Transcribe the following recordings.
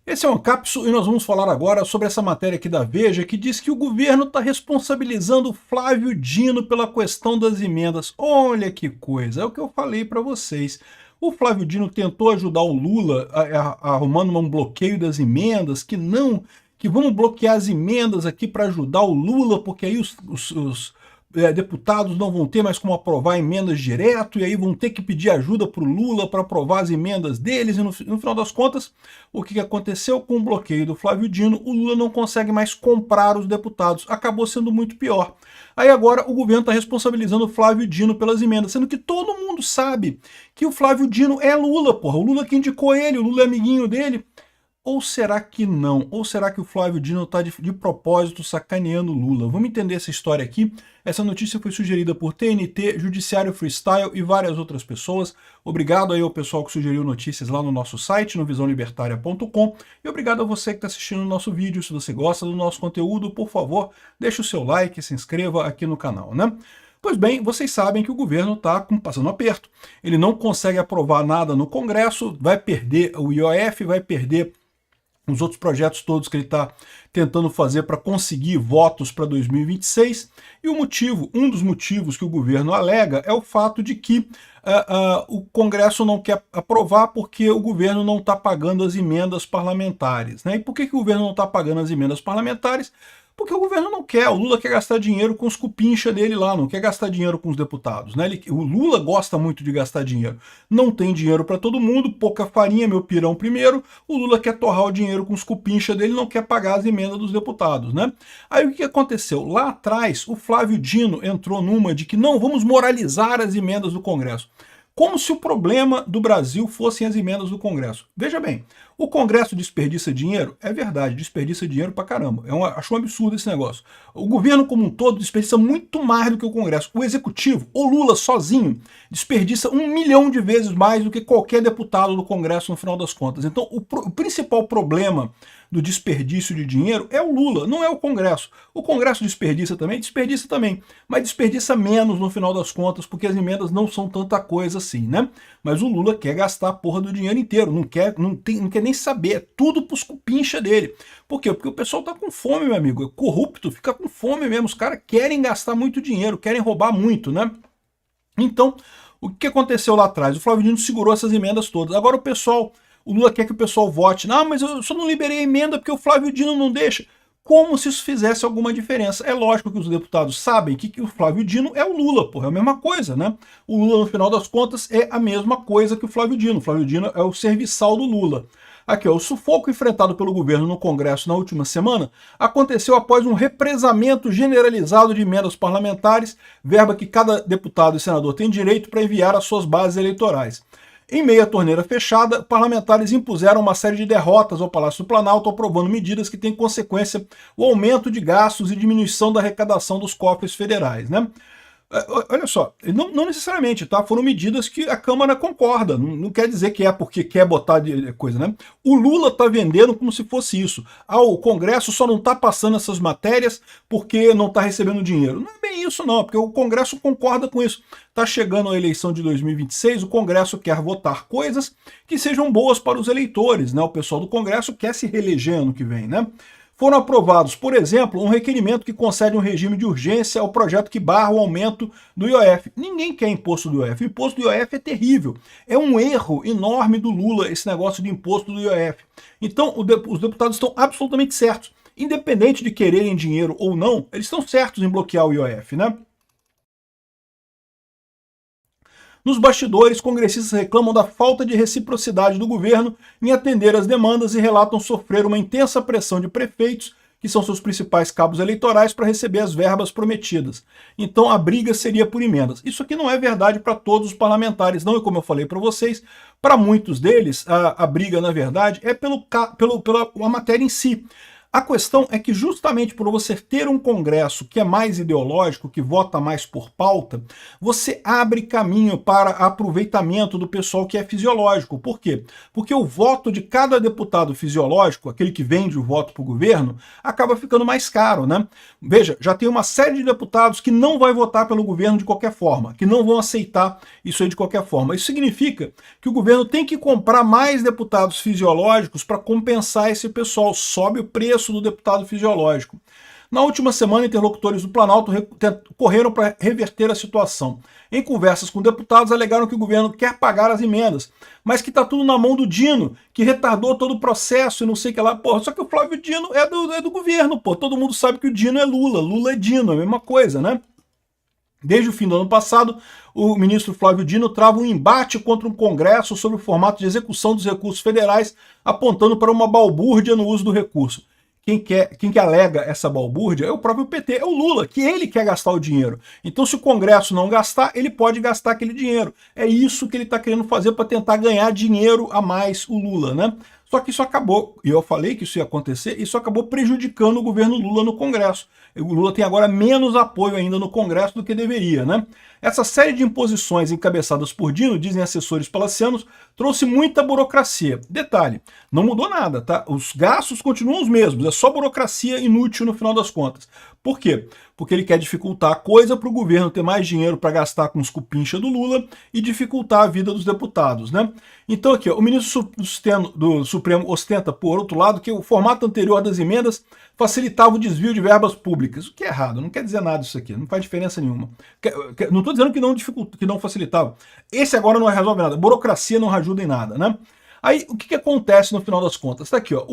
Esse é o Ancapso e nós vamos falar agora sobre essa matéria aqui da Veja que diz que o governo está responsabilizando Flávio Dino pela questão das emendas. Olha que coisa, é o que eu falei para vocês. O Flávio Dino tentou ajudar o Lula arrumando um bloqueio das emendas, que vamos bloquear as emendas aqui para ajudar o Lula, porque aí os deputados não vão ter mais como aprovar emendas direto, e aí vão ter que pedir ajuda para o Lula para aprovar as emendas deles, e no final das contas, o que aconteceu com o bloqueio do Flávio Dino? O Lula não consegue mais comprar os deputados, acabou sendo muito pior. Aí agora o governo está responsabilizando o Flávio Dino pelas emendas, sendo que todo mundo sabe que o Flávio Dino é Lula, porra, o Lula que indicou ele, o Lula é amiguinho dele. Ou será que não? Ou será que o Flávio Dino está de propósito sacaneando Lula? Vamos entender essa história aqui. Essa notícia foi sugerida por TNT, Judiciário Freestyle e várias outras pessoas. Obrigado aí ao pessoal que sugeriu notícias lá no nosso site, no visãolibertaria.com. E obrigado a você que está assistindo o nosso vídeo. Se você gosta do nosso conteúdo, por favor, deixe o seu like e se inscreva aqui no canal, né? Pois bem, vocês sabem que o governo está passando aperto. Ele não consegue aprovar nada no Congresso, vai perder o IOF, vai perder os outros projetos todos que ele está tentando fazer para conseguir votos para 2026, e um dos motivos que o governo alega é o fato de que o Congresso não quer aprovar porque o governo não está pagando as emendas parlamentares, né? E por que o governo não está pagando as emendas parlamentares? Porque o governo não quer, o Lula quer gastar dinheiro com os cupincha dele lá, não quer gastar dinheiro com os deputados, né? O Lula gosta muito de gastar dinheiro. Não tem dinheiro para todo mundo, pouca farinha, meu pirão primeiro, o Lula quer torrar o dinheiro com os cupincha dele, não quer pagar as emendas dos deputados, né? Aí o que aconteceu? Lá atrás, o Flávio Dino entrou numa de que não, vamos moralizar as emendas do Congresso. Como se o problema do Brasil fossem as emendas do Congresso. Veja bem, o Congresso desperdiça dinheiro? É verdade, desperdiça dinheiro pra caramba. Acho um absurdo esse negócio. O governo como um todo desperdiça muito mais do que o Congresso. O Executivo, o Lula sozinho, desperdiça 1 milhão de vezes mais do que qualquer deputado do Congresso no final das contas. Então o principal problema do desperdício de dinheiro é o Lula, não é o Congresso. O Congresso desperdiça também, mas desperdiça menos no final das contas, porque as emendas não são tanta coisa assim, né? Mas o Lula quer gastar a porra do dinheiro inteiro, não quer nem saber, é tudo pros cupincha dele. Por quê? Porque o pessoal tá com fome, meu amigo, é corrupto, fica com fome mesmo, os caras querem gastar muito dinheiro, querem roubar muito, né? Então, o que aconteceu lá atrás? O Flávio Dino segurou essas emendas todas. Agora o Lula quer que o pessoal vote. Não, mas eu só não liberei a emenda porque o Flávio Dino não deixa. Como se isso fizesse alguma diferença. É lógico que os deputados sabem que o Flávio Dino é o Lula, porra, é a mesma coisa, né? O Lula, no final das contas, é a mesma coisa que o Flávio Dino. O Flávio Dino é o serviçal do Lula. Aqui, ó, o sufoco enfrentado pelo governo no Congresso na última semana aconteceu após um represamento generalizado de emendas parlamentares, verba que cada deputado e senador tem direito para enviar às suas bases eleitorais. Em meio à torneira fechada, parlamentares impuseram uma série de derrotas ao Palácio do Planalto, aprovando medidas que têm consequência o aumento de gastos e diminuição da arrecadação dos cofres federais, né? Olha só, não necessariamente, tá? Foram medidas que a Câmara concorda, não quer dizer que é porque quer botar coisa, né? O Lula tá vendendo como se fosse isso. O Congresso só não tá passando essas matérias porque não tá recebendo dinheiro. Não é bem isso não, porque o Congresso concorda com isso. Tá chegando a eleição de 2026, o Congresso quer votar coisas que sejam boas para os eleitores, né? O pessoal do Congresso quer se reeleger ano que vem, né? Foram aprovados, por exemplo, um requerimento que concede um regime de urgência ao projeto que barra o aumento do IOF. Ninguém quer imposto do IOF. O imposto do IOF é terrível. É um erro enorme do Lula esse negócio de imposto do IOF. Então, os deputados estão absolutamente certos. Independente de quererem dinheiro ou não, eles estão certos em bloquear o IOF, né? Nos bastidores, congressistas reclamam da falta de reciprocidade do governo em atender às demandas e relatam sofrer uma intensa pressão de prefeitos, que são seus principais cabos eleitorais, para receber as verbas prometidas. Então a briga seria por emendas. Isso aqui não é verdade para todos os parlamentares, não, e como eu falei para vocês, para muitos deles, a briga, na verdade, é pela matéria em si. A questão é que justamente por você ter um Congresso que é mais ideológico, que vota mais por pauta, você abre caminho para aproveitamento do pessoal que é fisiológico. Por quê? Porque o voto de cada deputado fisiológico, aquele que vende o voto para o governo, acaba ficando mais caro, né? Veja, já tem uma série de deputados que não vai votar pelo governo de qualquer forma, que não vão aceitar isso aí de qualquer forma. Isso significa que o governo tem que comprar mais deputados fisiológicos para compensar esse pessoal, sobe o preço do deputado fisiológico. Na última semana, interlocutores do Planalto correram para reverter a situação. Em conversas com deputados, alegaram que o governo quer pagar as emendas, mas que está tudo na mão do Dino, que retardou todo o processo e não sei o que lá. Porra, só que o Flávio Dino é do governo, pô. Todo mundo sabe que o Dino é Lula, Lula é Dino, é a mesma coisa, né? Desde o fim do ano passado, o ministro Flávio Dino trava um embate contra um Congresso sobre o formato de execução dos recursos federais, apontando para uma balbúrdia no uso do recurso. Quem que alega essa balbúrdia é o próprio PT, é o Lula, que ele quer gastar o dinheiro. Então, se o Congresso não gastar, ele pode gastar aquele dinheiro. É isso que ele está querendo fazer para tentar ganhar dinheiro a mais, o Lula, né? Só que isso acabou, e eu falei que isso ia acontecer, isso acabou prejudicando o governo Lula no Congresso. O Lula tem agora menos apoio ainda no Congresso do que deveria, né? Essa série de imposições encabeçadas por Dino, dizem assessores palacianos, trouxe muita burocracia. Detalhe, não mudou nada, tá? Os gastos continuam os mesmos, é só burocracia inútil no final das contas. Por quê? Porque ele quer dificultar a coisa para o governo ter mais dinheiro para gastar com os cupincha do Lula e dificultar a vida dos deputados, né? Então aqui, ó, o ministro do Supremo ostenta, por outro lado, que o formato anterior das emendas facilitava o desvio de verbas públicas. O que é errado, não quer dizer nada isso aqui, não faz diferença nenhuma. Não estou dizendo que não facilitava. Esse agora não resolve nada, burocracia não ajuda em nada, né? Aí, o que acontece no final das contas? Está aqui, ó.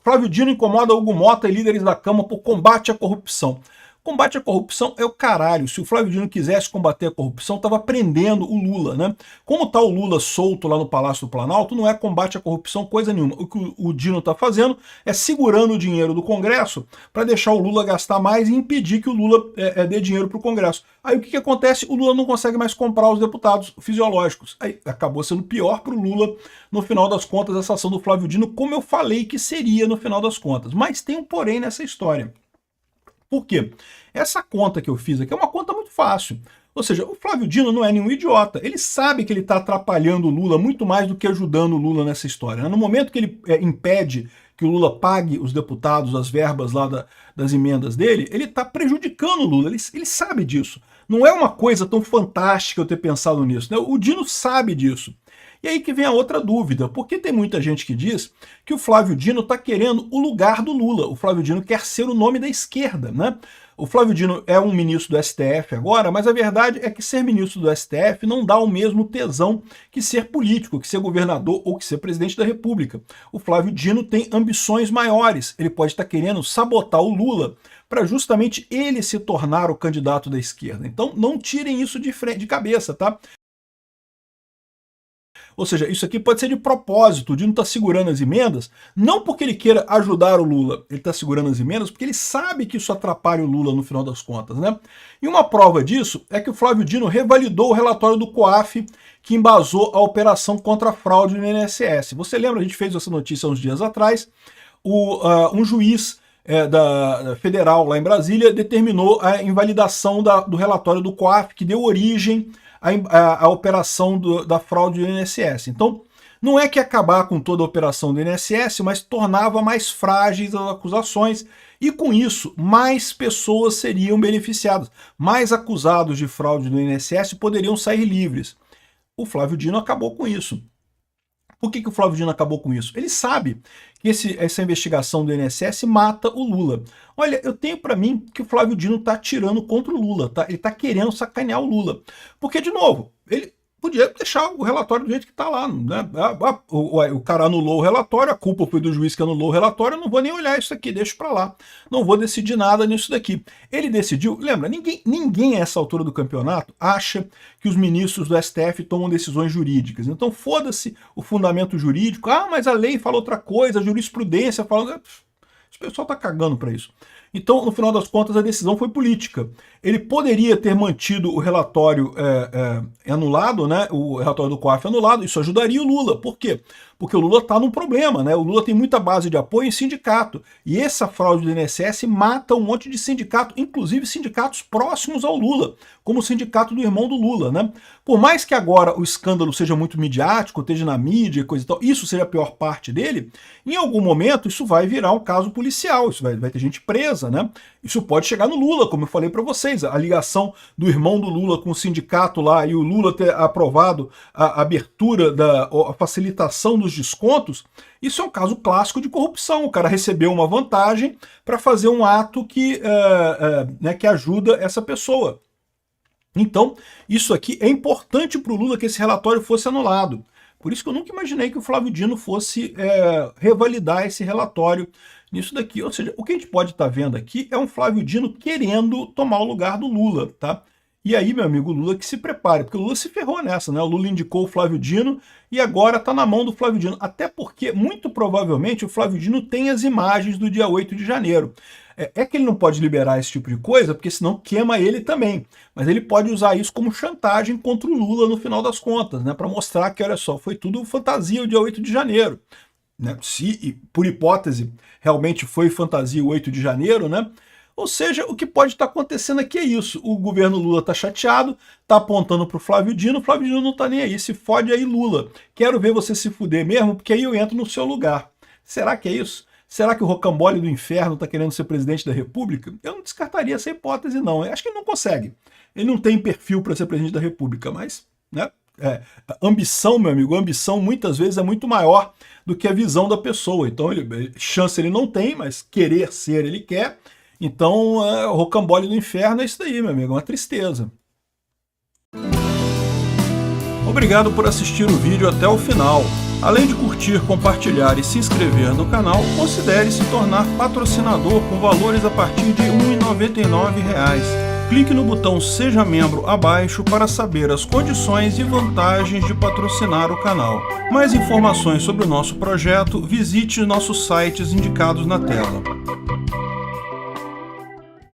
Flávio Dino incomoda Hugo Mota e líderes da Câmara por combate à corrupção. Combate à corrupção é o caralho. Se o Flávio Dino quisesse combater a corrupção, estava prendendo o Lula, né? Como está o Lula solto lá no Palácio do Planalto, não é combate à corrupção coisa nenhuma. O que o Dino está fazendo é segurando o dinheiro do Congresso para deixar o Lula gastar mais e impedir que o Lula dê dinheiro para o Congresso. Aí o que acontece? O Lula não consegue mais comprar os deputados fisiológicos. Aí acabou sendo pior para o Lula, no final das contas, essa ação do Flávio Dino, como eu falei que seria no final das contas. Mas tem um porém nessa história. Por quê? Essa conta que eu fiz aqui é uma conta muito fácil. Ou seja, o Flávio Dino não é nenhum idiota. Ele sabe que ele está atrapalhando o Lula muito mais do que ajudando o Lula nessa história. No momento que ele impede que o Lula pague os deputados as verbas lá das emendas dele, ele está prejudicando o Lula. Ele sabe disso. Não é uma coisa tão fantástica eu ter pensado nisso, né? O Dino sabe disso. E aí que vem a outra dúvida, porque tem muita gente que diz que o Flávio Dino está querendo o lugar do Lula. O Flávio Dino quer ser o nome da esquerda, né? O Flávio Dino é um ministro do STF agora, mas a verdade é que ser ministro do STF não dá o mesmo tesão que ser político, que ser governador ou que ser presidente da República. O Flávio Dino tem ambições maiores. Ele pode estar querendo sabotar o Lula para justamente ele se tornar o candidato da esquerda. Então não tirem isso de cabeça, tá? Ou seja, isso aqui pode ser de propósito. O Dino está segurando as emendas, não porque ele queira ajudar o Lula, ele está segurando as emendas porque ele sabe que isso atrapalha o Lula no final das contas, né? E uma prova disso é que o Flávio Dino revalidou o relatório do COAF que embasou a operação contra a fraude no INSS. Você lembra, a gente fez essa notícia uns dias atrás, um juiz da federal lá em Brasília determinou a invalidação do relatório do COAF que deu origem a operação da fraude do INSS. Então, não é que acabar com toda a operação do INSS, mas tornava mais frágeis as acusações e, com isso, mais pessoas seriam beneficiadas. Mais acusados de fraude do INSS poderiam sair livres. O Flávio Dino acabou com isso. Por que o Flávio Dino acabou com isso? Ele sabe que essa investigação do INSS mata o Lula. Olha, eu tenho para mim que o Flávio Dino está atirando contra o Lula, tá? Ele está querendo sacanear o Lula. Porque, de novo, ele podia deixar o relatório do jeito que está lá, né? O cara anulou o relatório, a culpa foi do juiz que anulou o relatório, eu não vou nem olhar isso aqui, deixa para lá. Não vou decidir nada nisso daqui. Ele decidiu, lembra, ninguém a essa altura do campeonato acha que os ministros do STF tomam decisões jurídicas. Então foda-se o fundamento jurídico, mas a lei fala outra coisa, a jurisprudência fala... Esse pessoal tá cagando para isso. Então, no final das contas, a decisão foi política. Ele poderia ter mantido o relatório anulado, né, o relatório do COAF anulado, isso ajudaria o Lula. Por quê? Porque o Lula está num problema, né? O Lula tem muita base de apoio em sindicato. E essa fraude do INSS mata um monte de sindicato, inclusive sindicatos próximos ao Lula, como o sindicato do irmão do Lula, né? Por mais que agora o escândalo seja muito midiático, esteja na mídia e coisa e tal, isso seja a pior parte dele, em algum momento isso vai virar um caso policial, isso vai ter gente presa, né? Isso pode chegar no Lula, como eu falei para vocês, a ligação do irmão do Lula com o sindicato lá e o Lula ter aprovado a abertura, a facilitação dos descontos, isso é um caso clássico de corrupção. O cara recebeu uma vantagem para fazer um ato que ajuda essa pessoa. Então, isso aqui é importante para o Lula que esse relatório fosse anulado. Por isso que eu nunca imaginei que o Flávio Dino fosse revalidar esse relatório nisso daqui. Ou seja, o que a gente pode estar vendo aqui é um Flávio Dino querendo tomar o lugar do Lula, tá? E aí, meu amigo, o Lula que se prepare, porque o Lula se ferrou nessa, né? O Lula indicou o Flávio Dino e agora está na mão do Flávio Dino. Até porque, muito provavelmente, o Flávio Dino tem as imagens do dia 8 de janeiro. É que ele não pode liberar esse tipo de coisa, porque senão queima ele também. Mas ele pode usar isso como chantagem contra o Lula no final das contas, né? Para mostrar que, olha só, foi tudo fantasia o dia 8 de janeiro. Né? Se, por hipótese, realmente foi fantasia o 8 de janeiro, né? Ou seja, o que pode estar acontecendo aqui é isso. O governo Lula está chateado, está apontando para o Flávio Dino não está nem aí. Se fode aí, Lula. Quero ver você se fuder mesmo, porque aí eu entro no seu lugar. Será que é isso? Será que o rocambole do inferno está querendo ser presidente da República? Eu não descartaria essa hipótese, não. Eu acho que ele não consegue. Ele não tem perfil para ser presidente da República, mas, né? Ambição, meu amigo, ambição muitas vezes é muito maior do que a visão da pessoa. Então, chance ele não tem, mas querer ser ele quer. Então, o rocambole do inferno é isso daí, meu amigo, é uma tristeza. Obrigado por assistir o vídeo até o final. Além de curtir, compartilhar e se inscrever no canal, considere se tornar patrocinador com valores a partir de R$ 1,99. Clique no botão Seja Membro abaixo para saber as condições e vantagens de patrocinar o canal. Mais informações sobre o nosso projeto, visite nossos sites indicados na tela.